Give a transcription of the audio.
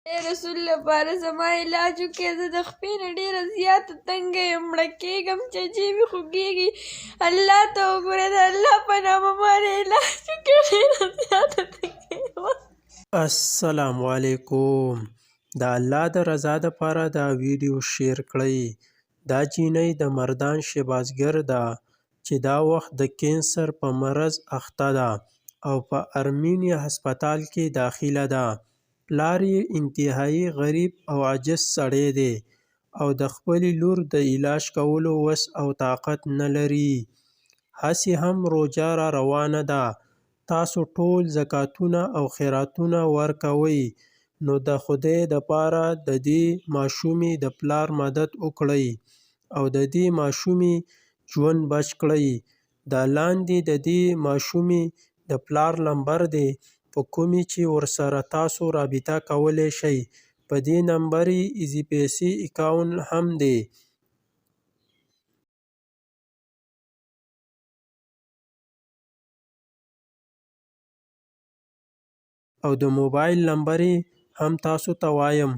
ای رسول لپاره زما علاج وکړې، زه د خپې نه ډېره زیاته تنګه یم، مړه کېږم، چچې مې خوږېږي. الله ته وګوره، د الله په نامه مانې علاج وکړې، ډېره زیاته تنګه یم. السلام علیکم. د الله د رضا دپاره دا ویډیو شیر کړئ. دا جینۍ د مردان شهبازګر ده چې دا وخت د کینسر په مرض اخته ده او په ارمینیا هسپتال کې داخله ده. پلار یې انتهایي غریب او عاجز سړی دی او د خپلې لور د علاج کولو وس او طاقت نه لري. هسې هم روژه را روانه ده. تاسو ټول زکاتونه او خیراتونه ورکوئ، نو د خدای دپاره د دې ماشومې د پلار مدد وکړئ او د دې ماشومې ژوند بچ کړئ. دا لاندې د دې ماشومې د پلار نمبر دی، په کومې چې ورسره تاسو رابطه کولی شئ. په دې نمبر یې ایزي پیسې اکاونټ هم دی. او د موبایل نمبر یې هم تاسو ته وایم